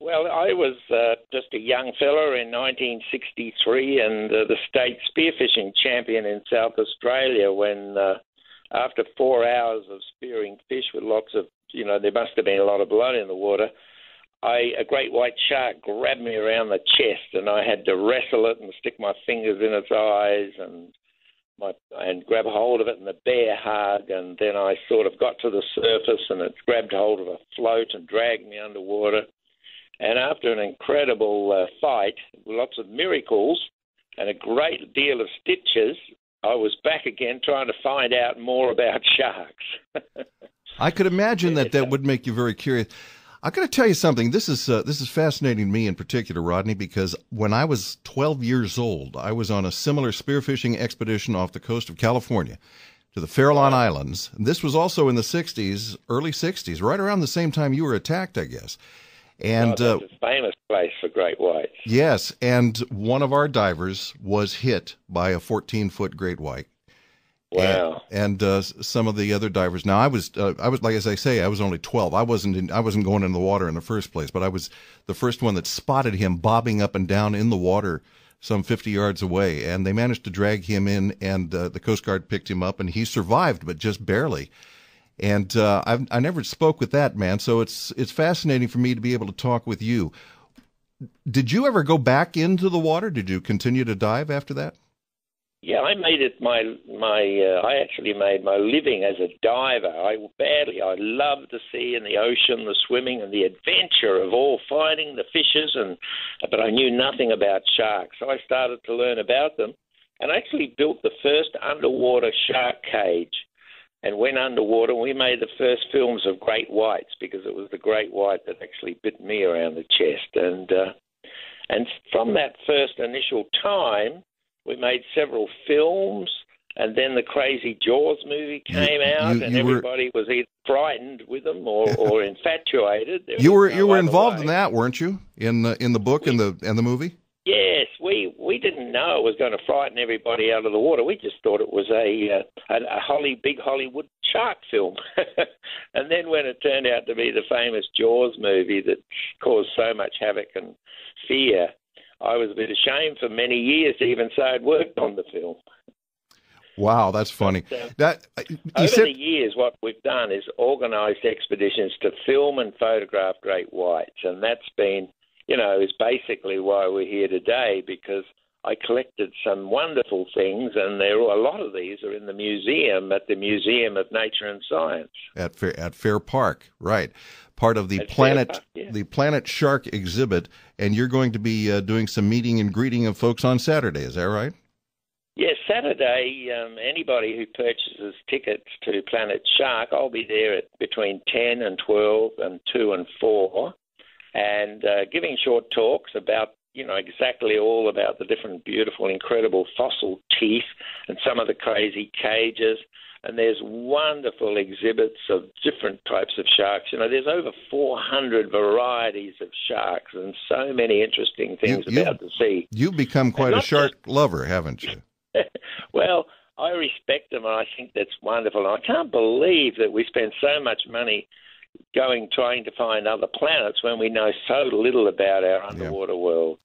Well, I was just a young fella in 1963 and the state spearfishing champion in South Australia when, after 4 hours of spearing fish with lots of, there must have been a lot of blood in the water, a great white shark grabbed me around the chest and I had to wrestle it and stick my fingers in its eyes and grab hold of it in the bear hug, and then I sort of got to the surface and it grabbed hold of a float and dragged me underwater. And after an incredible fight, lots of miracles and a great deal of stitches, I was back again trying to find out more about sharks. I could imagine that would make you very curious. I got to tell you something. This is fascinating to me in particular, Rodney, because when I was 12 years old, I was on a similar spearfishing expedition off the coast of California to the Farallon Islands. And this was also in the 60s, early 60s, right around the same time you were attacked, I guess. And that's a famous place for great whites. Yes, and one of our divers was hit by a 14-foot great white. Wow! And some of the other divers. Now, I was like as I say, I was only 12. I wasn't going in the water in the first place, but I was the first one that spotted him bobbing up and down in the water some 50 yards away, and they managed to drag him in, and the Coast Guard picked him up, and he survived, but just barely. And I never spoke with that man, so it's fascinating for me to be able to talk with you. Did you ever go back into the water? Did you continue to dive after that? Yeah, I made it I actually made my living as a diver. I love the sea and the ocean, the swimming and the adventure of all finding the fishes, but I knew nothing about sharks. So I started to learn about them and actually built the first underwater shark cage. And went underwater, and we made the first films of great whites because it was the great white that actually bit me around the chest. And from that first initial time, we made several films, and then the Crazy Jaws movie came out, and everybody was either frightened with them or infatuated. You were involved in that, weren't you? In the book and the movie? Yes, we didn't know it was going to frighten everybody out of the water. We just thought it was a big Hollywood shark film. And then when it turned out to be the famous Jaws movie that caused so much havoc and fear, I was a bit ashamed for many years to even say I'd worked on the film. Wow, that's funny. Over the years, what we've done is organised expeditions to film and photograph great whites, and that's been, is basically why we're here today, because I collected some wonderful things, and a lot of these are in the museum at the Museum of Nature and Science at Fair Park, right? Part of the Planet Shark exhibit, and you're going to be doing some meeting and greeting of folks on Saturday. Is that right? Yes, Saturday. Anybody who purchases tickets to Planet Shark, I'll be there at between 10 and 12 and 2 and 4. And giving short talks about, exactly all about the different beautiful, incredible fossil teeth and some of the crazy cages. And there's wonderful exhibits of different types of sharks. There's over 400 varieties of sharks and so many interesting things about the sea. You've become quite a shark lover, haven't you? Well, I respect them, and I think that's wonderful. And I can't believe that we spend so much money trying to find other planets when we know so little about our underwater world.